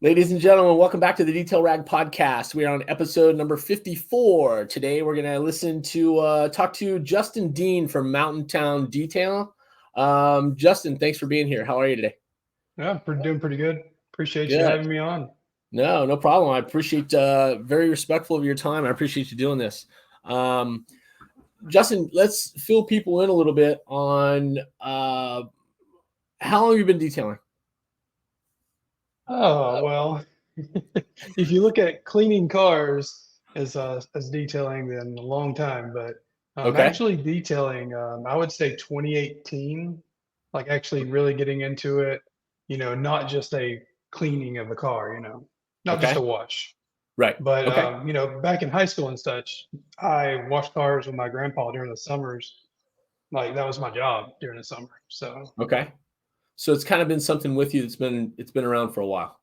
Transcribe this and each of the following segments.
Ladies and gentlemen, welcome back to the Detail Rag Podcast. We are on episode number 54. Today, we're going to listen to talk to Justin Dean from Mountain Town Detail. Justin, thanks for being here. How are you today? Yeah, doing pretty good. Appreciate you Good. having me on. No problem. I appreciate very respectful of your time. I appreciate you doing this. Justin, let's fill people in a little bit on how long you've been detailing. Oh, well, if you look at cleaning cars as detailing, then a long time. But Okay. actually detailing, I would say 2018, like actually really getting into it, not just a cleaning of the car, not just a Okay. wash. Right. But Okay. back in high school and such, I washed cars with my grandpa during the summers. Like that was my job during the summer. So Okay. So it's kind of been something with you it's been around for a while.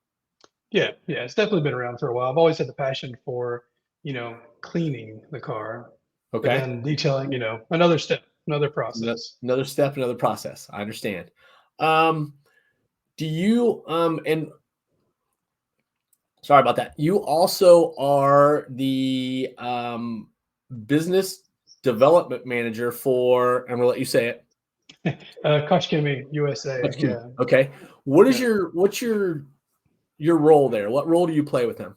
yeah, it's definitely been around for a while. I've always had the passion for, cleaning the car, but Okay. then detailing, another step, another process. Another step, another process. I understand. Um, do you and sorry about that. You also are the business development manager for, I'm gonna let you say it. Koch-Chemie, USA. Koch-Chemie. Yeah, Okay. yeah. What's your role there? What role do you play with them?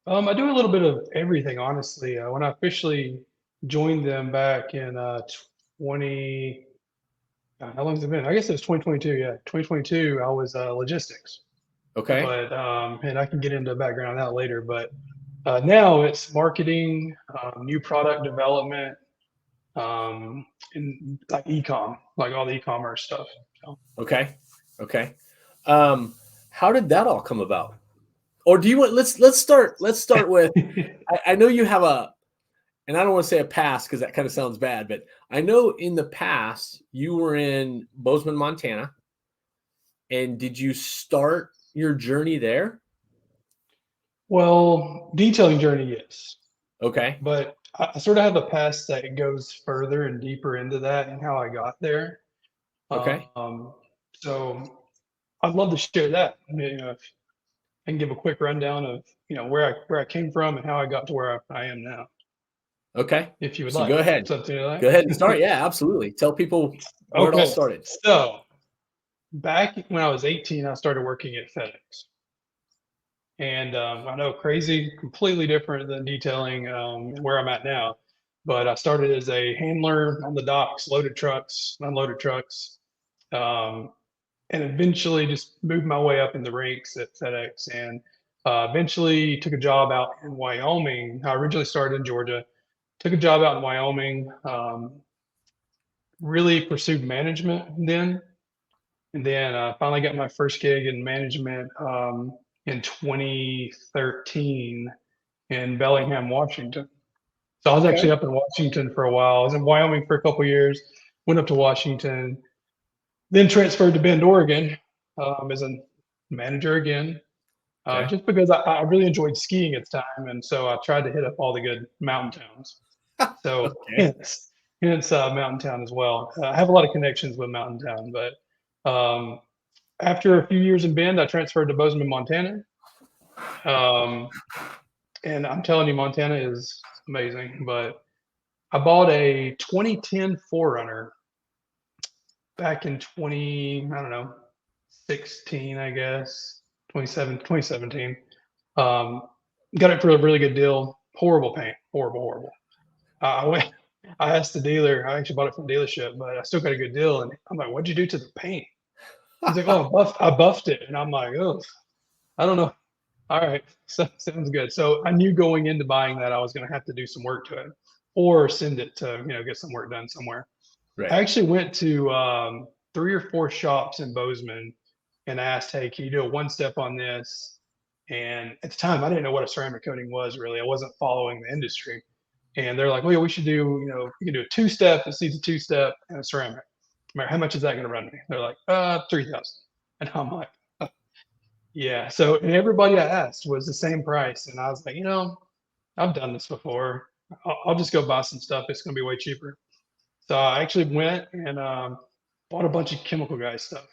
I do a little bit of everything, honestly. When I officially joined them back in 20, how long has it been? I guess it was 2022. Yeah, 2022. I was logistics, Okay. but and I can get into background on that later. But now it's marketing, new product development, and like e-com, like all the e-commerce stuff. So, Okay. Okay. Um, how did that all come about? Or do you want let's start with I know you have and I don't want to say a past because that kind of sounds bad, but I know in the past you were in Bozeman, Montana. And did you start your journey there? well, detailing journey, yes, Okay. but I sort of have a past that goes further and deeper into that and how I got there. Okay. So I'd love to share that. If I can give a quick rundown of where I came from and how I got to where I am now, Okay. if you would So like go ahead. something Go like ahead and that. start. Yeah, absolutely. Tell people where it all Okay, started. so back when I was 18, I started working at FedEx. And I know crazy, completely different than detailing where I'm at now. But I started as a handler on the docks, loaded trucks, unloaded trucks, um, and eventually just moved my way up in the ranks at FedEx. And eventually took a job out in Wyoming. I originally started in Georgia, took a job out in Wyoming, really pursued management then. And then finally got my first gig in management in 2013 in Bellingham, Washington. So I was actually Okay. up in Washington for a while. I was in Wyoming for a couple of years, went up to Washington, then transferred to Bend, Oregon as a manager again, Okay. just because I really enjoyed skiing at the time. And so I tried to hit up all the good mountain towns. So Okay. hence Mountain Town as well. I have a lot of connections with Mountain Town, but um, after a few years in Bend, I transferred to Bozeman, Montana. Um, and I'm telling you, Montana is amazing. But I bought a 2010 Forerunner back in I don't know, 16, I guess, 2017. Um, got it for a really good deal. Horrible paint, horrible, horrible. I went, I asked the dealer, I actually bought it from the dealership, but I still got a good deal. And I'm like, what'd you do to the paint? He's like, oh, I buffed it. And I'm like, oh, I don't know. All right, so, sounds good. So I knew going into buying that I was going to have to do some work to it, or send it to get some work done somewhere. I Right. actually went to 3 or 4 shops in Bozeman and asked, "Hey, can you do a one step on this?" And at the time, I didn't know what a ceramic coating was really. I wasn't following the industry, and they're like, "Oh yeah, we should do you can do a two step. This needs a two step and a ceramic. I'm like, how much is that going to run me?" They're like, 3,000, and I'm like, yeah. So and everybody I asked was the same price, and I was like, I've done this before. I'll just go buy some stuff. It's going to be way cheaper. So I actually went and bought a bunch of chemical guy stuff.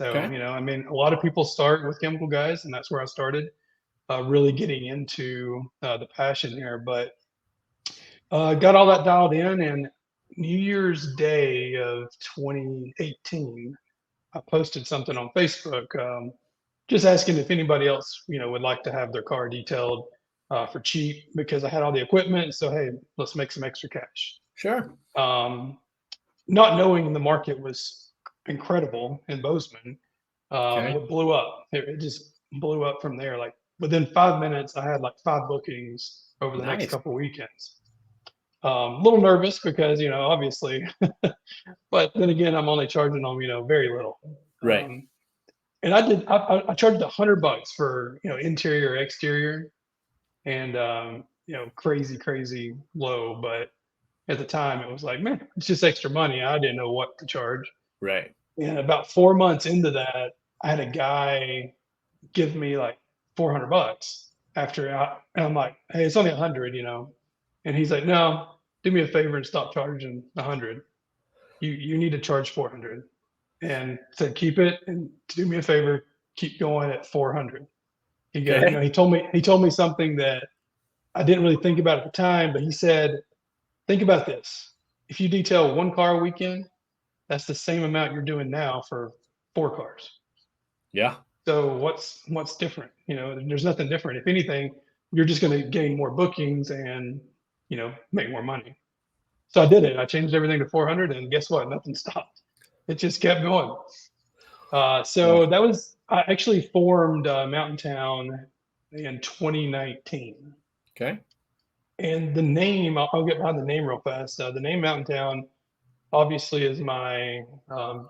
So, Okay. you know, I mean, a lot of people start with chemical guys, and that's where I started, really getting into the passion here. But got all that dialed in, and New Year's Day of 2018, I posted something on Facebook, just asking if anybody else, you know, would like to have their car detailed for cheap because I had all the equipment. So hey, let's make some extra cash. Sure. Um, Not knowing the market was incredible in Bozeman, Okay. it blew up. It just blew up from there. Like within 5 minutes, I had like 5 bookings over the next Nice. couple weekends. A little nervous because, you know, obviously, but then again, I'm only charging them, you know, very little. Right. Um, and I charged $100 for, you know, interior, exterior, and you know, crazy low. But at the time, it was like, man, it's just extra money. I didn't know what to charge. Right. And about 4 months into that, I had a guy give me like $400 after and I'm like, hey, it's only 100, you know. And he's like, no, do me a favor and stop charging 100. You need to charge 400. And said, keep it and do me a favor, keep going at 400. He goes, you Okay. know, he told me something that I didn't really think about at the time, but he said, think about this. If you detail one car a weekend, that's the same amount you're doing now for 4 cars. Yeah. So what's different? You know, there's nothing different. If anything, you're just going to gain more bookings and, you know, make more money. So I did it. I changed everything to 400, and guess what? Nothing stopped. It just kept going. Well, So that was I actually formed Mountain Town in 2019, okay. and the name I'll get behind the name real fast. The name Mountain Town obviously is my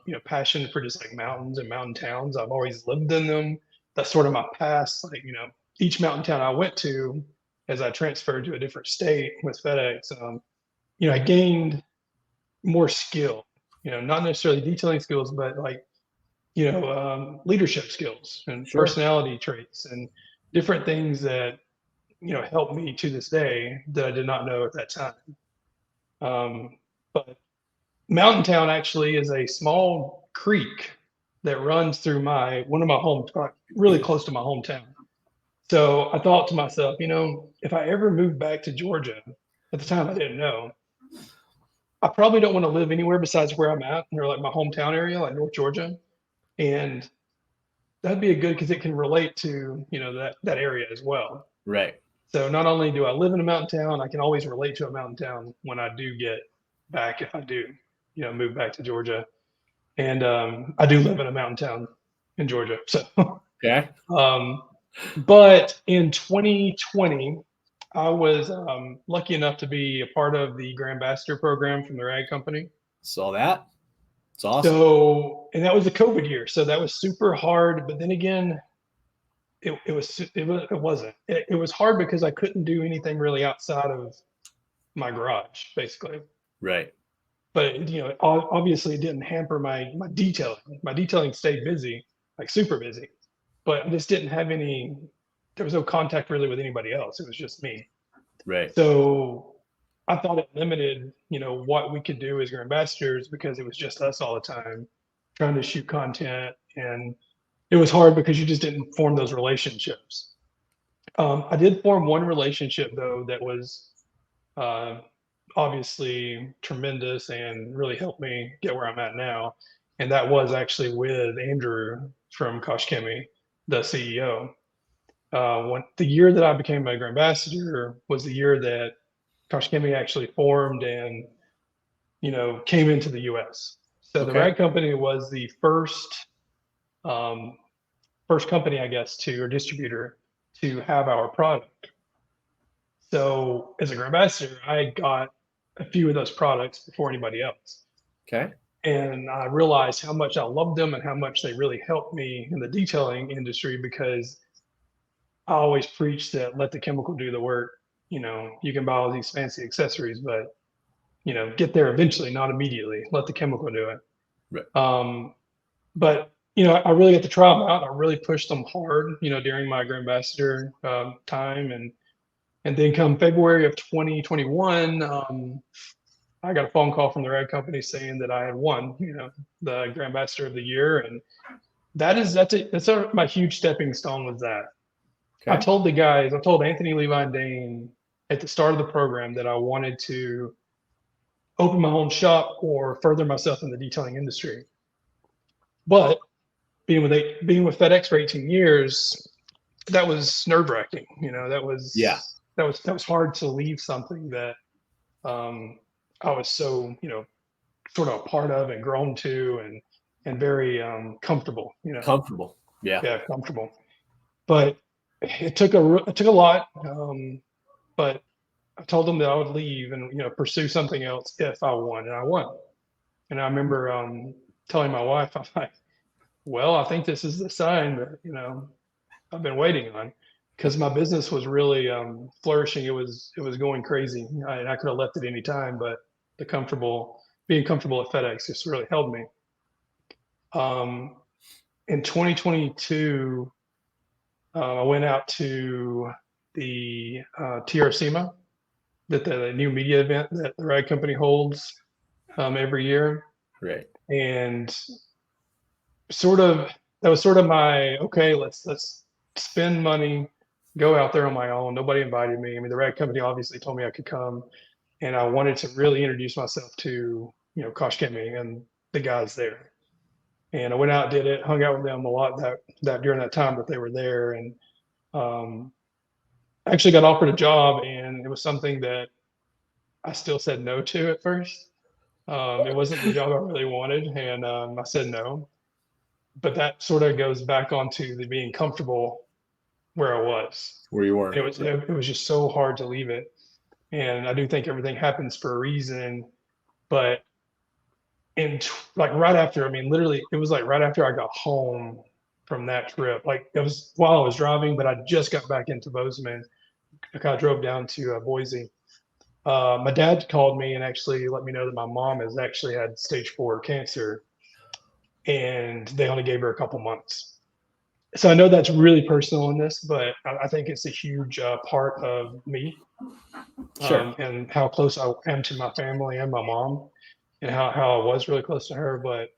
you know, passion for just like mountains and mountain towns. I've always lived in them. That's sort of my past. Like, you know, each mountain town I went to, as I transferred to a different state with FedEx, you know, I gained more skill. You know, not necessarily detailing skills, but like, you know, leadership skills and Sure. personality traits and different things that, you know, help me to this day that I did not know at that time. But Mountain Town actually is a small creek that runs through my one of my home, really close to my hometown. So I thought to myself, you know, if I ever moved back to Georgia, at the time I didn't know, I probably don't want to live anywhere besides where I'm at, or like my hometown area, like North Georgia. And that'd be a good because it can relate to, you know, that area as well. Right. So not only do I live in a mountain town, I can always relate to a mountain town when I do get back, if I do, you know, move back to Georgia. And I do live in a mountain town in Georgia. So, Okay. um, but in 2020, I was lucky enough to be a part of the Grambassador program from the rag company. Saw that. It's awesome. So, and that was a COVID year, so that was super hard. But then again, it wasn't. It was hard because I couldn't do anything really outside of my garage, basically. Right. But you know, obviously, it didn't hamper my detailing. My detailing stayed busy, like super busy. But I just didn't have any. There was no contact really with anybody else. It was just me. Right. So I thought it limited, you know, what we could do as your ambassadors because it was just us all the time trying to shoot content, and it was hard because you just didn't form those relationships. I did form one relationship though that was uh, obviously tremendous and really helped me get where I'm at now, and that was actually with Andrew from Koch-Chemie, the CEO. When the year that I became a Grambassador was the year that Koch-Chemie actually formed and, you know, came into the U.S. So the Okay. rag company was the um, first company, I guess, to or distributor to have our product. So as a Grambassador, I got a few of those products before anybody else. Okay. And I realized how much I loved them and how much they really helped me in the detailing industry because I always preach that let the chemical do the work. You know, you can buy all these fancy accessories, but you know, get there eventually, not immediately. Let the chemical do it. Right. But you know, I really got to try them out. I really pushed them hard, you know, during my Grambassador time, and then come February of 2021, I got a phone call from the rag company saying that I had won, you know, the Grambassador of the year, and that's my huge stepping stone was that. I Okay. told the guys, I told Anthony, Levi, and Dane at the start of the program that I wanted to open my own shop or further myself in the detailing industry. But being with FedEx for 18 years, that was nerve wracking. You know, Yeah. that was hard to leave something that I was so, sort of a part of and grown to and very comfortable. Comfortable. Yeah. Yeah, comfortable. But it took a lot. But I told them that I would leave and pursue something else if I won, and I won. And I remember telling my wife, I'm like, well, I think this is the sign that I've been waiting on, because my business was really flourishing. It was going crazy. I could have left at any time, but being comfortable at FedEx just really held me. Um, in 2022, I went out to the TRCMA, that the new media event that the rag company holds every year, Right. and sort of that was sort of my okay. Let's spend money, go out there on my own. Nobody invited me. I mean, the rag company obviously told me I could come, and I wanted to really introduce myself to Koch-Chemie and the guys there. And I went out, did it, hung out with them a lot that during that time that they were there, and um, actually got offered a job, and it was something that I still said no to at first. It wasn't the job I really wanted, and I said no. But that sort of goes back onto the being comfortable where I was. Where you were. It was just so hard to leave it, and I do think everything happens for a reason. But like right after, I mean, literally, it was like right after I got home from that trip. Like it was while I was driving, but I just got back into Bozeman. I kind of drove down to Boise. My dad called me and actually let me know that my mom has actually had stage 4 cancer, and they only gave her a couple months. So I know that's really personal in this, but I think it's a huge part of me, Sure. and how close I am to my family and my mom, and how I was really close to her. But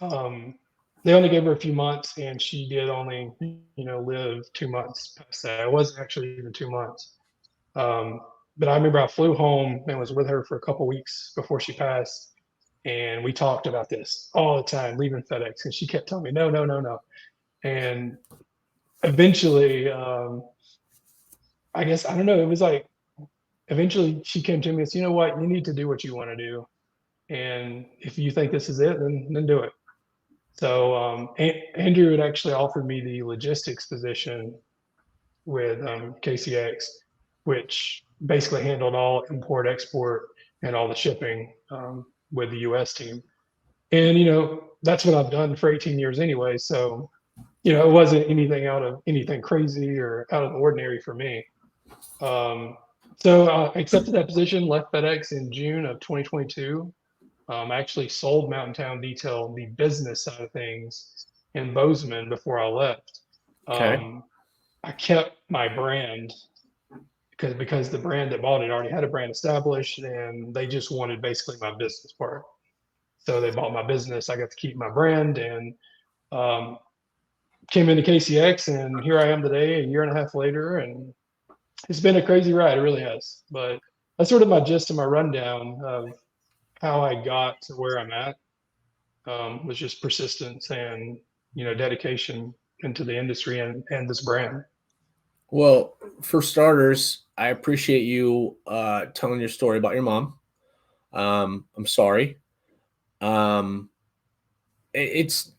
um, they only gave her a few months, and she did only live 2 months past that. It wasn't actually even 2 months. Um, but I remember I flew home and was with her for a couple weeks before she passed, and we talked about this all the time, leaving FedEx, and she kept telling me no, no, no, no. And eventually, I guess I don't know. It was like eventually she came to me and said, "You know what? You need to do what you want to do, and if you think this is it, then do it." So Andrew had actually offered me the logistics position with KCX, which basically handled all import, export, and all the shipping with the U.S. team. And that's what I've done for 18 years anyway. So it wasn't anything crazy or out of the ordinary for me. So I accepted that position, left FedEx in June of 2022. I actually sold Mountain Town Detail, the business side of things, in Bozeman before I left. Okay. I kept my brand because the brand that bought it already had a brand established, and they just wanted basically my business part. So they bought my business. I got to keep my brand, and um, came into KCX, and here I am today, a year and a half later, and it's been a crazy ride. It really has. But that's sort of my gist and my rundown of how I got to where I'm at. Was just persistence and dedication into the industry and this brand. Well, for starters, I appreciate you telling your story about your mom. I'm sorry. Um, it's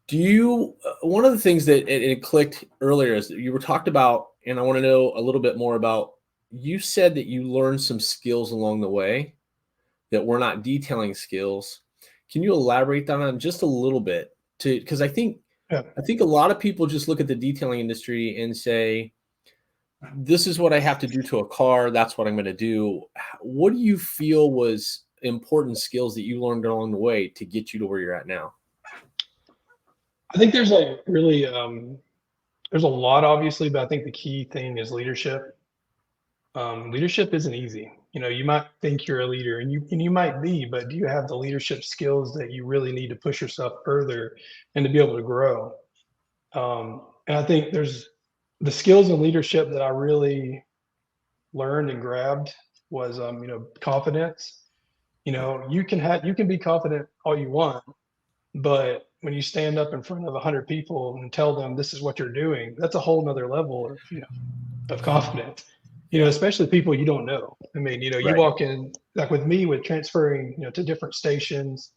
do you one of the things that it clicked earlier is that you were talked about, and I want to know a little bit more about. You said that you learned some skills along the way that were not detailing skills. Can you elaborate on just a little bit? Because Yeah. I think a lot of people just look at the detailing industry and say, this is what I have to do to a car. That's what I'm going to do. What do you feel was important skills that you learned along the way to get you to where you're at now? I think there's like really there's a lot obviously, but I think the key thing is leadership. Leadership isn't easy. You might think you're a leader, and you might be, but do you have the leadership skills that you really need to push yourself further and to be able to grow? And I think there's the skills and leadership that I really learned and grabbed was, confidence. You can be confident all you want, but when you stand up in front of 100 people and tell them this is what you're doing, that's a whole nother level of confidence. Yeah. Especially people you don't know. I mean, you Right. walk in like with me with transferring, to different stations,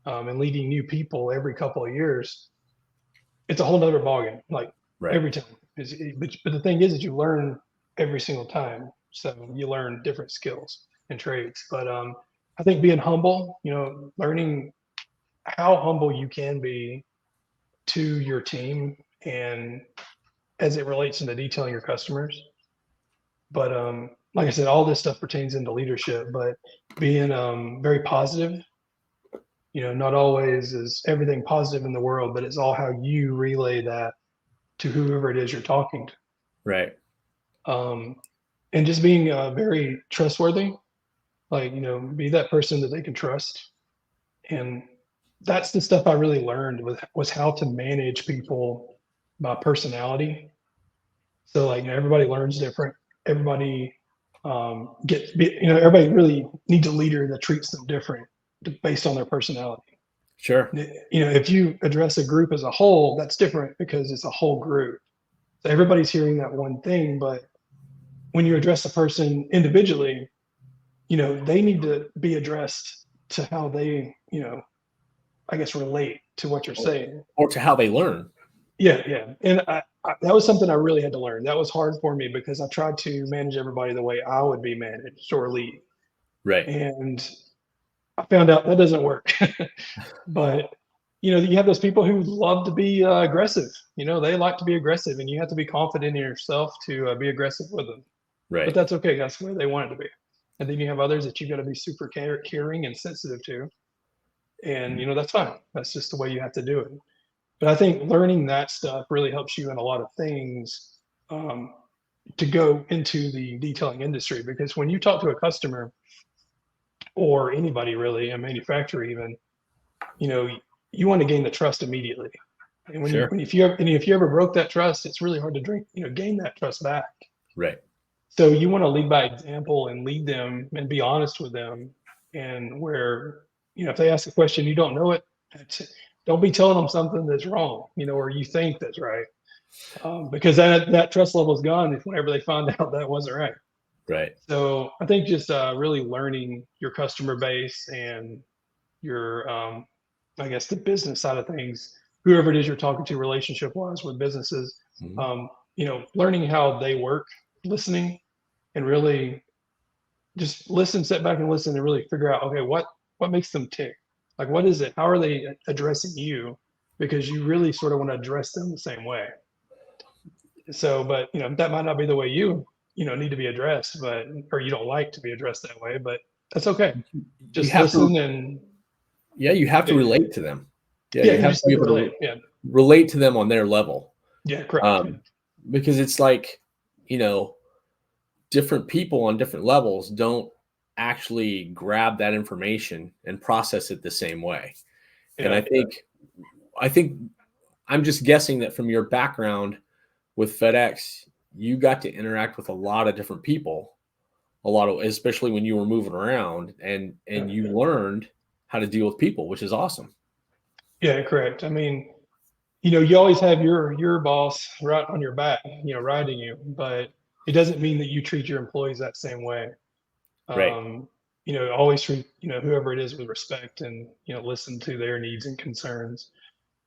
and leading new people every couple of years. It's a whole nother ballgame, like Right. every time. But the thing is you learn every single time. So you learn different skills and traits. But I think being humble, learning how humble you can be to your team and as it relates into detailing your customers. But like I said, all this stuff pertains into leadership, but being very positive, not always is everything positive in the world, but it's all how you relay that to whoever it is you're talking Right. to. And just being very trustworthy, like, be that person that they can trust. And that's the stuff I really learned was how to manage people by personality. So like, everybody learns different. Everybody everybody really needs a leader that treats them different based on their personality. Sure. If you address a group as a whole, that's different because it's a whole group. So everybody's hearing that one thing, but when you address a person individually, they need to be addressed to how they, I guess, relate to what you're saying. Or to how they learn. Yeah, yeah. And that was something I really had to learn. That was hard for me because I tried to manage everybody the way I would be managed or lead. Right. And I found out that doesn't work. But, you have those people who love to be aggressive. They like to be aggressive, and you have to be confident in yourself to be aggressive with them. But Right. that's okay. That's the way they want it to be. And then you have others that you've got to be super caring and sensitive to. And, that's fine. That's just the way you have to do it. But I think learning that stuff really helps you in a lot of things, to go into the detailing industry. Because when you talk to a customer or anybody really, a manufacturer even, you know, you want to gain the trust immediately. And Sure. if you ever broke that trust, it's really hard to gain that trust back. Right. So you want to lead by example and lead them and be honest with them. And where, if they ask a question, you don't know it, don't be telling them something that's wrong, or you think that's right. Because that trust level is gone if whenever they find out that wasn't right. Right. So I think just really learning your customer base and your, I guess, the business side of things, whoever it is you're talking to relationship wise with businesses, Mhm. learning how they work, listening, and really just listen, sit back and listen and really figure out, okay, what makes them tick? Like, what is it? How are they addressing you? Because you really sort of want to address them the same way. So, but that might not be the way you need to be addressed, but or you don't like to be addressed that way, but that's okay. You Just have to, listen and yeah, you have to yeah, relate to them. Yeah, yeah, you you have to just be have to able to relate. Yeah, relate to them on their level. yeah, correct. Yeah, Um, because it's like, you know, different people on different levels don't actually grab that information and process it the same way. And yeah, I think I'm just guessing that from your background with FedEx, you got to interact with a lot of different people, a lot of, especially when you were moving around, yeah, and you learned how to deal with people, which is awesome. yeah, correct. I mean, you always have your boss right on your back, riding you, but it doesn't mean that you treat your employees that same way. Right. Um, always treat whoever it is with respect and listen to their needs and concerns.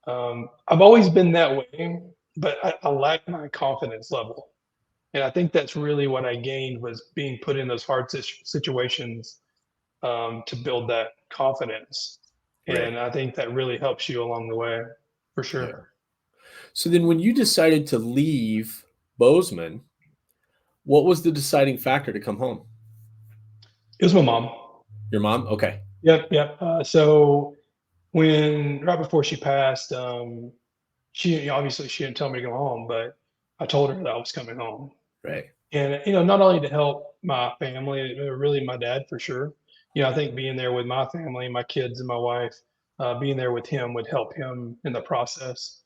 I've always been that way, but I lack my confidence level, and I think that's really what I gained was being put in those hard situations, to build that confidence, Right. and I think that really helps you along the way, for Yeah. sure. So then when you decided to leave Bozeman, what was the deciding factor to come home? It was my mom. Your mom? Okay. Yep, yep. So when right before she passed, she obviously she didn't tell me to go home, but I told her that I was coming home. Right. And, not only to help my family, really my dad for sure. I think being there with my family, my kids and my wife, being there with him would help him in the process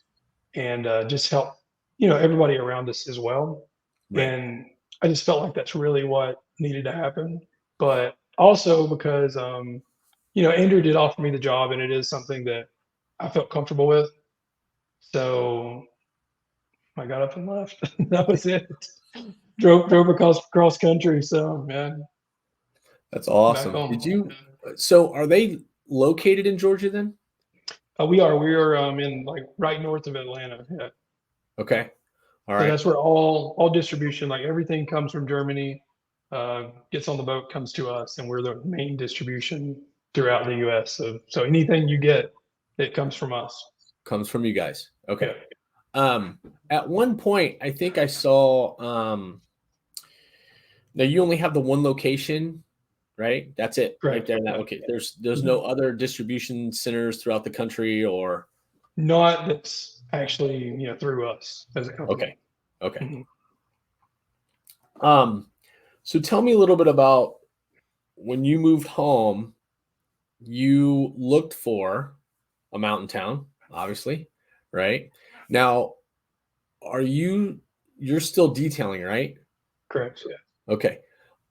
and just help, everybody around us as well. Right. And I just felt like that's really what needed to happen. But also because, Andrew did offer me the job and it is something that I felt comfortable with. So I got up and left. That was it. Drove across country. So man, That's back awesome. Did home. you? So are they located in Georgia then? We are in like right north of Atlanta. Yeah. Okay. All So right. that's where all distribution, like everything comes from Germany, gets on the boat, comes to us, and we're the main distribution throughout the US. So anything you get, it comes from us. Comes from you guys. Yeah. Okay. At one point, I think I saw. Now you only have the one location, right? That's it, right Correct. there in that Yeah. location. There's Mhm. no other distribution centers throughout the country, or Not that's actually, through us as a okay, company. okay. Mhm. Um, so tell me a little bit about when you moved home. You looked for a mountain town, obviously, right? Now, are you're still detailing, right? Correct. Yeah. Okay.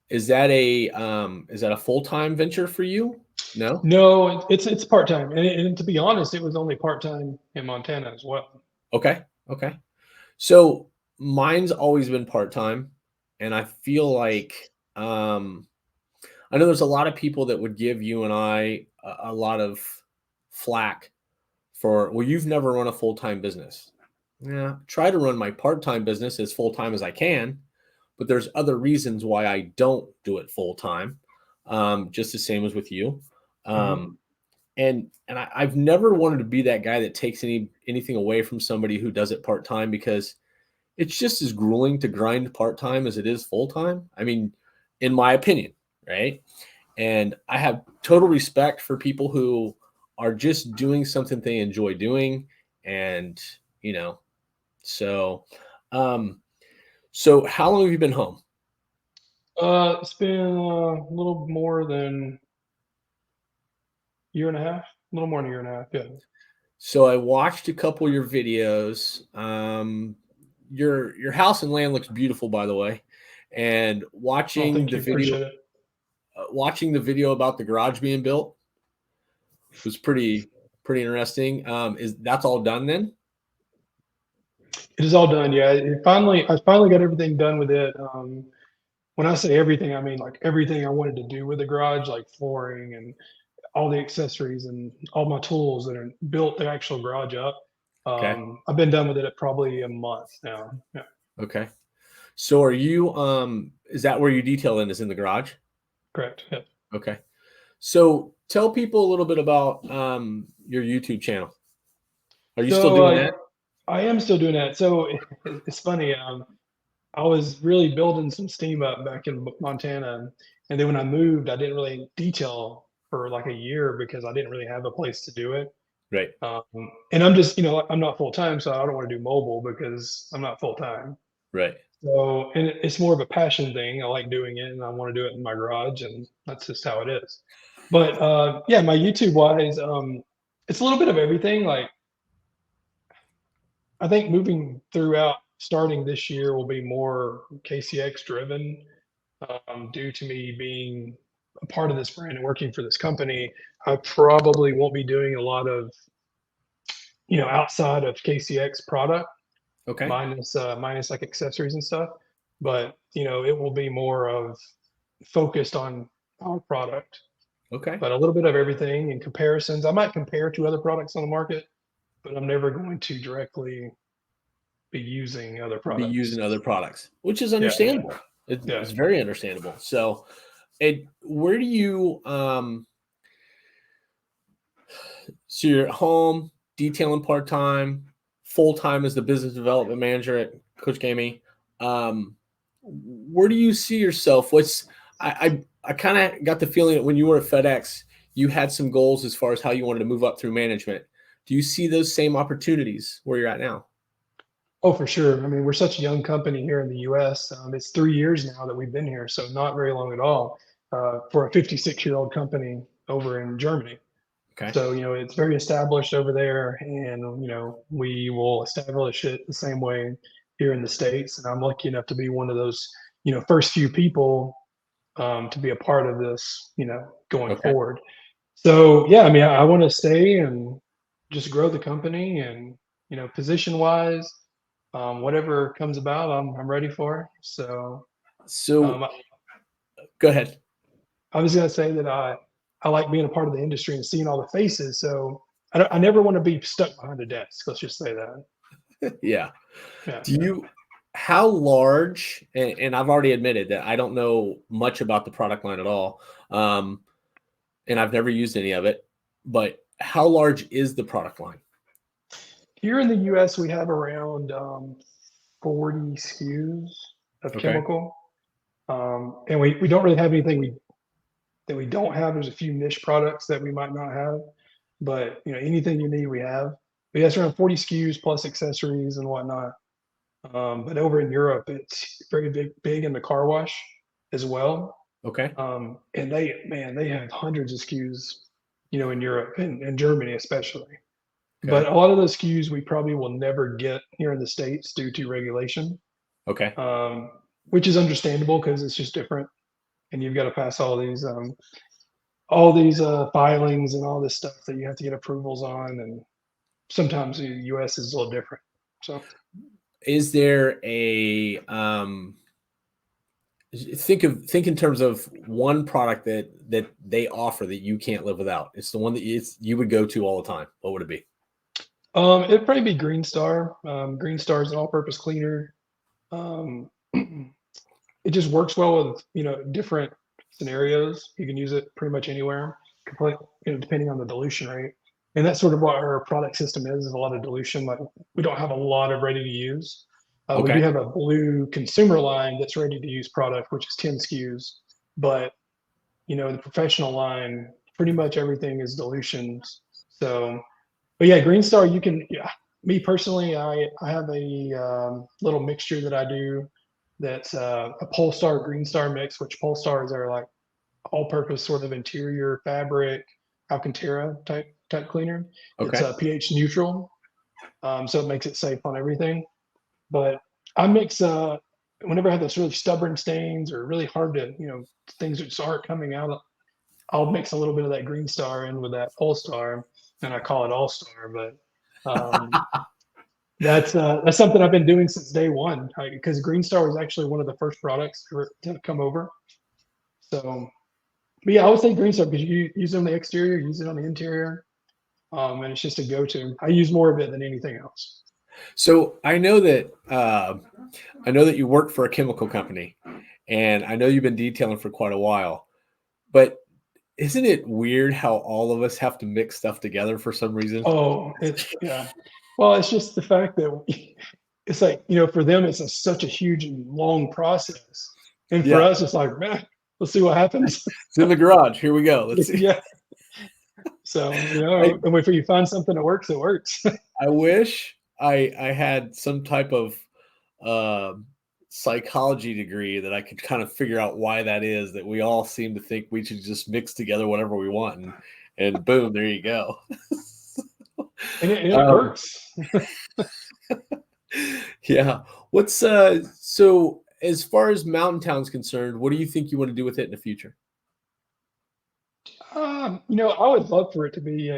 Is that a full-time venture for you? No? No, it's part time, and to be honest, it was only part time in Montana as well. Okay. Okay. So mine's always been part-time, and I feel like I know there's a lot of people that would give you and I a lot of flack for, well, you've never run a full-time business. Yeah, try to run my part-time business as full-time as I can, but there's other reasons why I don't do it full-time. Just the same as with you. Mhm. Um, and I've never wanted to be that guy that takes anything away from somebody who does it part-time, because it's just as grueling to grind part-time as it is full-time. I mean, in my opinion, right? And I have total respect for people who are just doing something they enjoy doing. And, you know, so, um, so how long have you been home? It's been a little more than year and a half, a little more than a year and a half. Yeah. So I watched a couple of your videos. Your house and land looks beautiful, by the way. And Oh, thank you. Appreciate it. watching the video about the garage being built was pretty interesting. Is that's all done then? It is all done. Yeah. I finally got everything done with it. When I say everything, I mean like everything I wanted to do with the garage, like flooring and all the accessories and all my tools that are built the actual garage up. Okay. I've been done with it at probably a month now. Yeah. Okay. So are you is that where you detail in, is in the garage? Correct. Yeah. Okay. So tell people a little bit about your YouTube channel. Are you still So doing that? I am still doing that. So it's funny. I was really building some steam up back in Montana, and then when I moved, I didn't really detail for like a year because I didn't really have a place to do it. Right. Um, and I'm just, I'm not full time, so I don't want to do mobile because I'm not full time. Right. So, and it's more of a passion thing. I like doing it, and I want to do it in my garage, and that's just how it is. But yeah, my YouTube wise, it's a little bit of everything. Like I think moving throughout, starting this year, will be more KCX driven due to me being a part of this brand and working for this company. I probably won't be doing a lot of, outside of KCX product Okay. minus like accessories and stuff. But it will be more of focused on our product, Okay. but a little bit of everything and comparisons. I might compare to other products on the market, but I'm never going to directly be using other Be using products. other products, which is Yeah, yeah, understandable. yeah. It's very understandable. So, where do you so you're at home detailing part time, full time as the business development manager at Koch-Chemie. Where do you see yourself? I kind of got the feeling that when you were at FedEx, you had some goals as far as how you wanted to move up through management. Do you see those same opportunities where you're at now? Oh, for sure. I mean, we're such a young company here in the US. It's 3 years now that we've been here, so not very long at all for a 56-year-old company over in Germany. Okay. So, it's very established over there, and, we will establish it the same way here in the States. And I'm lucky enough to be one of those, first few people to be a part of this, going Okay. forward. So, yeah, I mean, I want to stay and just grow the company and, position wise, whatever comes about, I'm ready for. So, So um, go ahead. I was gonna say that I like being a part of the industry and seeing all the faces, so I never wanna be stuck behind a desk, let's just say that. Yeah. Yeah, Do yeah. you how large and I've already admitted that I don't know much about the product line at all. Um, and I've never used any of it, but how large is the product line? Here in the US, we have around, 40 SKUs of Okay. chemical, and we don't really have anything that we don't have. There's a few niche products that we might not have, but, anything you need, we have. But, yeah, it's around 40 SKUs plus accessories and whatnot. But over in Europe, it's very big in the car wash as well. Okay. And they have hundreds of SKUs, in Europe and Germany especially. But Okay. a lot of those SKUs we probably will never get here in the States due to regulation, Okay. um, which is understandable because it's just different, and you've got to pass all these filings and all this stuff that you have to get approvals on, and sometimes the U.S. is a little different. So. Is there a think in terms of one product that they offer that you can't live without. It's the one that you would go to all the time. What would it be? It'd probably be Green Star. Green Star is an all-purpose cleaner. Um, it just works well with different scenarios. You can use it pretty much anywhere, complete, depending on the dilution rate. And that's sort of what our product system is a lot of dilution. Like we don't have a lot of ready to use. We do Okay. have a blue consumer line that's ready to use product, which is 10 SKUs. But the professional line, pretty much everything is dilutions. So but yeah, Green Star, you can. Yeah, me personally, I have a little mixture that I do. That's a Polestar Green Star mix, which Polestars are like all-purpose sort of interior fabric Alcantara type cleaner. It's Okay. pH neutral, so it makes it safe on everything. But I mix whenever I have those really stubborn stains or really hard to things that just aren't coming out. I'll mix a little bit of that Green Star in with that Polestar, and I call it All Star. But that's something I've been doing since day one because Green Star was actually one of the first products to come over. So, but yeah, I would say Green Star because you use it on the exterior, use it on the interior, and it's just a go-to. I use more of it than anything else. So I know that you work for a chemical company, and I know you've been detailing for quite a while. But isn't it weird how all of us have to mix stuff together for some reason? Oh, yeah. Well, it's just the fact that it's like for them such a huge and long process, and for Yeah. us it's like, man, let's see what happens. It's in the garage. Here we go. Let's see. Yeah. So I and if you find something that works, it works. I wish I had some type of psychology degree that I could kind of figure out why that is, that we all seem to think we should just mix together whatever we want, and boom, there you go. And it Um, works. yeah. What's so as far as Mountain Town's concerned, what do you think you want to do with it in the future? I would love for it to be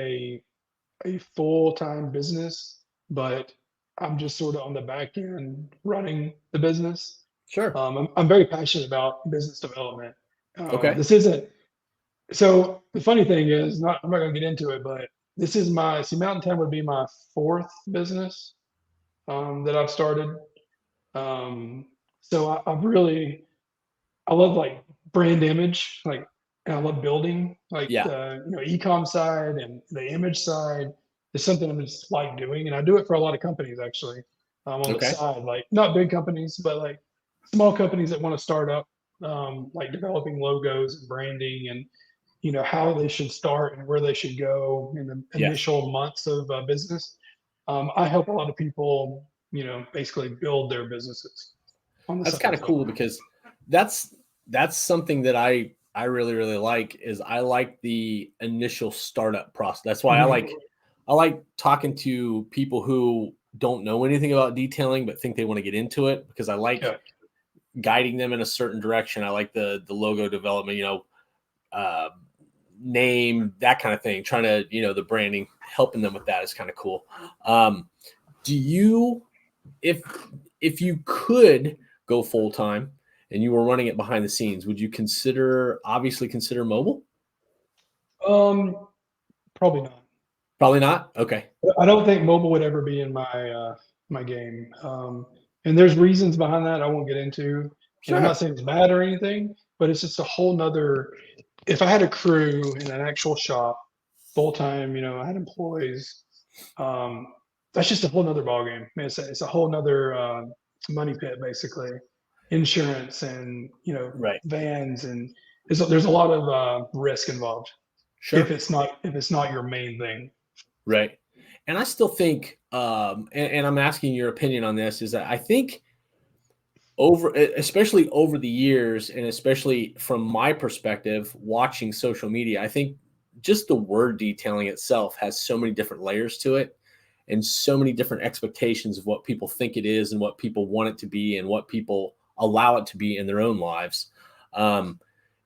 a full-time business, but I'm just sort of on the back end running the business. Sure. I'm very passionate about business development. Okay. This isn't so the funny thing is not I'm not gonna get into it, but this is my see Mountain Town would be my fourth business that I've started. Um, so I've really I love like brand image, like, and I love building like Yeah. the ecom side and the image side is something I'm just like doing, and I do it for a lot of companies actually on the Okay. side, like not big companies, but like small companies that want to start up, like developing logos and branding and how they should start and where they should go in the Yes. initial months of business. I help a lot of people basically build their businesses on the That's side. kind of cool because that's something that I really, really like is I like the initial startup process. That's why I like talking to people who don't know anything about detailing but think they want to get into it, because I like guiding them in a certain direction. I like the logo development, uh, name, that kind of thing, trying to, the branding, helping them with that is kind of cool. Do you, if you could go full time and you were running it behind the scenes, would you obviously consider mobile? Probably not. Probably not. Okay. I don't think mobile would ever be in my game. And there's reasons behind that I won't get into. And I'm Sure. not saying it's bad or anything, but it's just a whole nother. If I had a crew in an actual shop full time, I had employees. Um, that's just a whole nother ballgame. Man, it's a whole nother money pit, basically. Insurance and Right. vans, and there's a lot of risk involved Sure. if it's not your main thing. Right. And I still think, and I'm asking your opinion on this, is that I think especially over the years, and especially from my perspective, watching social media, I think just the word detailing itself has so many different layers to it and so many different expectations of what people think it is and what people want it to be and what people allow it to be in their own lives.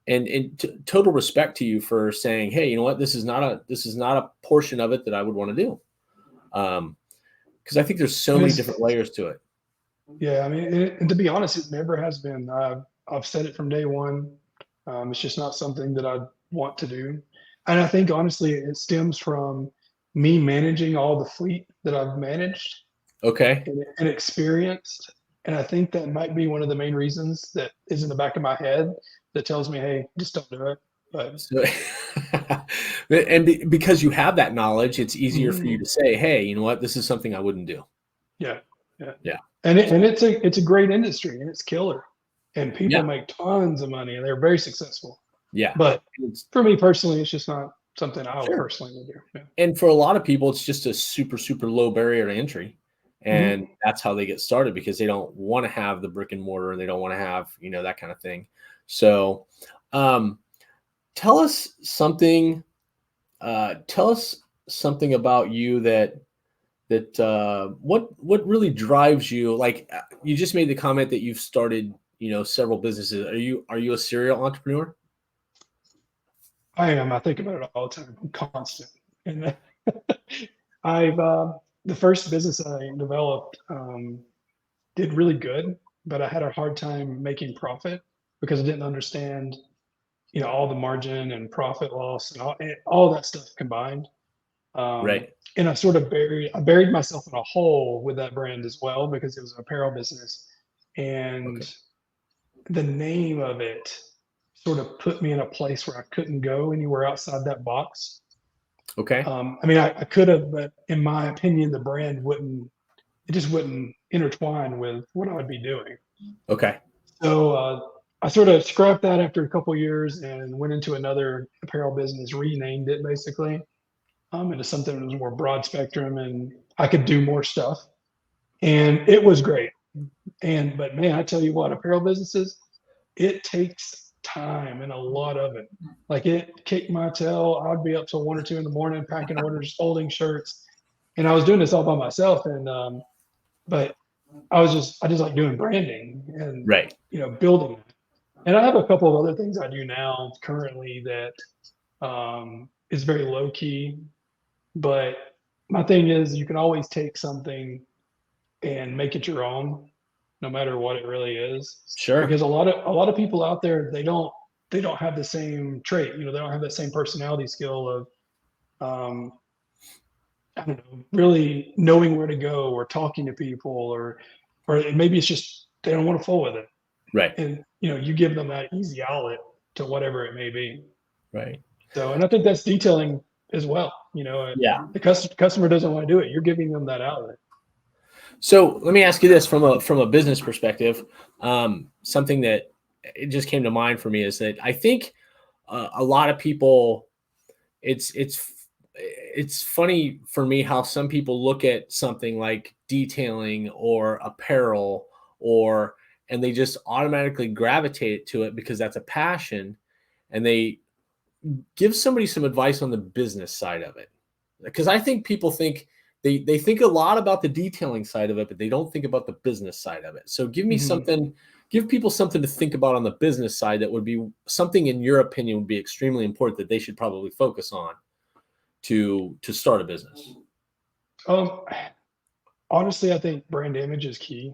And total respect to you for saying, hey, you know what, this is not a portion of it that I would want to do. Because I think there's so many different layers to it. Yeah, I mean, and to be honest, it never has been. I've said it from day one. It's just not something that I want to do. And I think honestly, it stems from me managing all the fleet that I've managed Okay. and experienced. And I think that might be one of the main reasons that is in the back of my head that tells me, hey, just don't do it. But So, because you have that knowledge, it's easier for you to say, hey, you know what, this is something I wouldn't do. yeah, Yeah. and it's a great industry and it's killer, and people Yeah. make tons of money and they're very successful. Yeah. But It's, for me personally, it's just not something I sure. personally would do. Yeah. And for a lot of people, it's just a super, super low barrier to entry. And that's how they get started, because they don't want to have the brick and mortar and they don't want to have, that kind of thing. So tell us something about you that what really drives you. Like, you just made the comment that you've started, several businesses. Are you a serial entrepreneur? I am. I think about it all the time. I'm constant. And I've the first business I developed did really good, but I had a hard time making profit because I didn't understand, all the margin and profit loss and all that stuff combined. Right. And I buried myself in a hole with that brand as well because it was an apparel business, and Okay. the name of it sort of put me in a place where I couldn't go anywhere outside that box. Okay. I mean, I could have, but in my opinion, the brand it just wouldn't intertwine with what I would be doing. Okay. So I sort of scrapped that after a couple years and went into another apparel business, renamed it basically into something that was more broad spectrum and I could do more stuff. And it was great. But man, I tell you what, apparel businesses, it takes time and a lot of it. Like it kicked my tail. I'd be up till 1 or 2 in the morning packing orders, folding shirts, and I was doing this all by myself. And but I just like doing branding and Right. building it. And I have a couple of other things I do now currently that is very low key. But my thing is, you can always take something and make it your own, no matter what it really is. Sure. Because a lot of people out there they don't have the same trait. They don't have that same personality skill of um, I don't know, really knowing where to go or talking to people or maybe it's just they don't want to fool with it. Right. And you give them that easy outlet to whatever it may be. Right. So, and I think that's detailing as well. Yeah. The customer doesn't want to do it. You're giving them that outlet. So let me ask you this from a business perspective. Something that it just came to mind for me is that I think a lot of people, it's it's funny for me how some people look at something like detailing or apparel and they just automatically gravitate to it because that's a passion, and they give somebody some advice on the business side of it. Because I think people think they think a lot about the detailing side of it, but they don't think about the business side of it. So give people something to think about on the business side that would be something in your opinion would be extremely important that they should probably focus on to start a business. Honestly, I think brand image is key.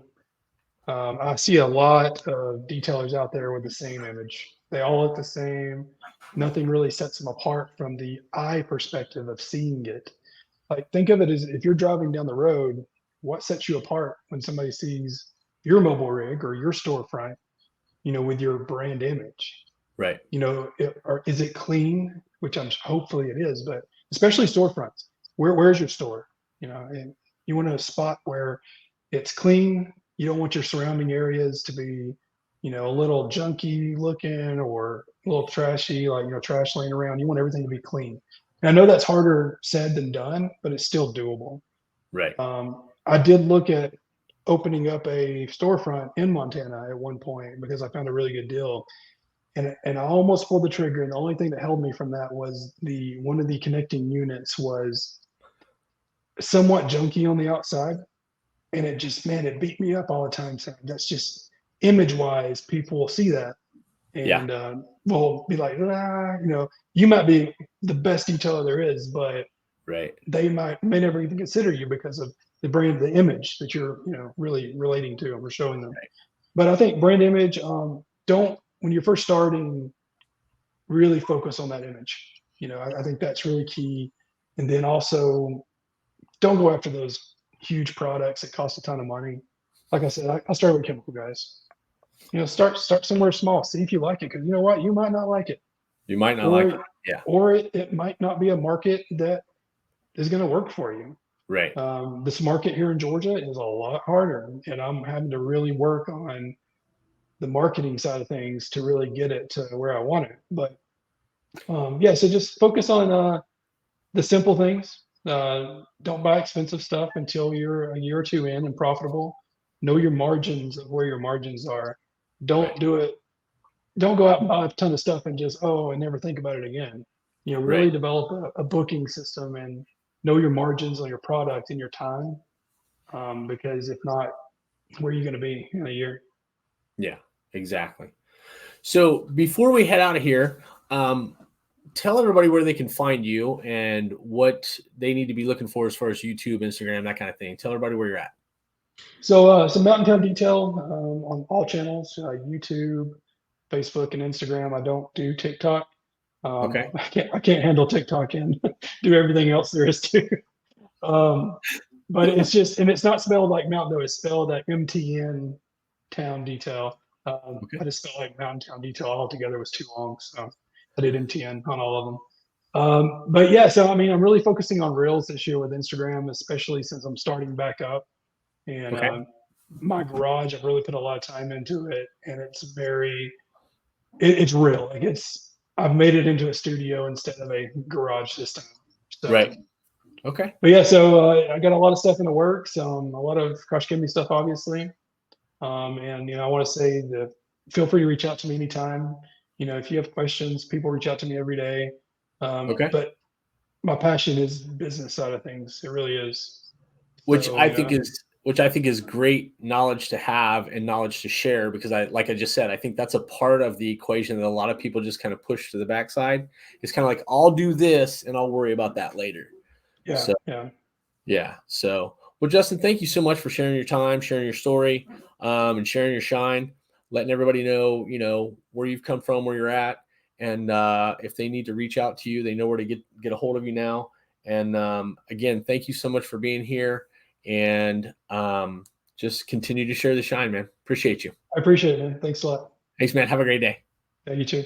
I see a lot of detailers out there with the same image. They all look the same. Nothing really sets them apart from the eye perspective of seeing it. Like, think of it as if you're driving down the road, what sets you apart when somebody sees your mobile rig or your storefront, with your brand image? Right. Or is it clean? Which hopefully it is, but especially storefronts. Where's your store? And you want a spot where it's clean. You don't want your surrounding areas to be, a little junky looking or a little trashy, like, trash laying around. You want everything to be clean. And I know that's harder said than done, but it's still doable. Right. I did look at opening up a storefront in Montana at one point because I found a really good deal. And I almost pulled the trigger. And the only thing that held me from that was one of the connecting units was somewhat junky on the outside. And it just, man, it beat me up all the time. So that's just image wise, people will see that Yeah. and will be like, you might be the best detailer there is, but Right. they may never even consider you because of the brand, the image that you're, really relating to and we're showing them. Right. But I think brand image, when you're first starting, really focus on that image. I think that's really key. And then also don't go after those huge products that cost a ton of money. Like I said, I started with chemical guys. Start somewhere small. See if you like it, because you know what, you might not like it, You might not or like it. Yeah. or it might not be a market that is going to work for you. Right. This market here in Georgia is a lot harder, and I'm having to really work on the marketing side of things to really get it to where I want it. But yeah, so just focus on the simple things. Don't buy expensive stuff until you're a year or two in and profitable. Know your margins of where your margins are. Don't Right. do it. Don't go out and buy a ton of stuff and just and never think about it again. Really Right. develop a booking system and know your margins on your product and your time. Because if not, where are you going to be in a year? Yeah, exactly. So before we head out of here, tell everybody where they can find you and what they need to be looking for as far as YouTube, Instagram, that kind of thing. Tell everybody where you're at. So, Mountain Town Detail on all channels: YouTube, Facebook, and Instagram. I don't do TikTok. Okay. I can't handle TikTok and do everything else there is to. Um, but and it's not spelled like Mountain Though. It's spelled like MTN Town Detail. Okay. I just felt like Mountain Town Detail altogether was too long, so I did MTN on all of them. But yeah, so I mean, I'm really focusing on Reels this year with Instagram, especially since I'm starting back up. And Okay. my garage, I've really put a lot of time into it, and it's real. Like I've made it into a studio instead of a garage system. So, Right. Okay. but yeah, so I got a lot of stuff in the works. A lot of Koch-Chemie stuff, obviously. And I want to say that feel free to reach out to me anytime. If you have questions, people reach out to me every day. Okay. But my passion is business side of things. It really is. Which So, I think is great knowledge to have and knowledge to share, because like I just said, I think that's a part of the equation that a lot of people just kind of push to the backside. It's kind of like, I'll do this and I'll worry about that later. yeah, So yeah. yeah. So, well, Justin, thank you so much for sharing your time, sharing your story, and sharing your shine, letting everybody know, where you've come from, where you're at. And if they need to reach out to you, they know where to get a hold of you now. And again, thank you so much for being here, and just continue to share the shine, man. Appreciate you. I appreciate it, man. Thanks a lot. Thanks, man. Have a great day. Yeah, you too.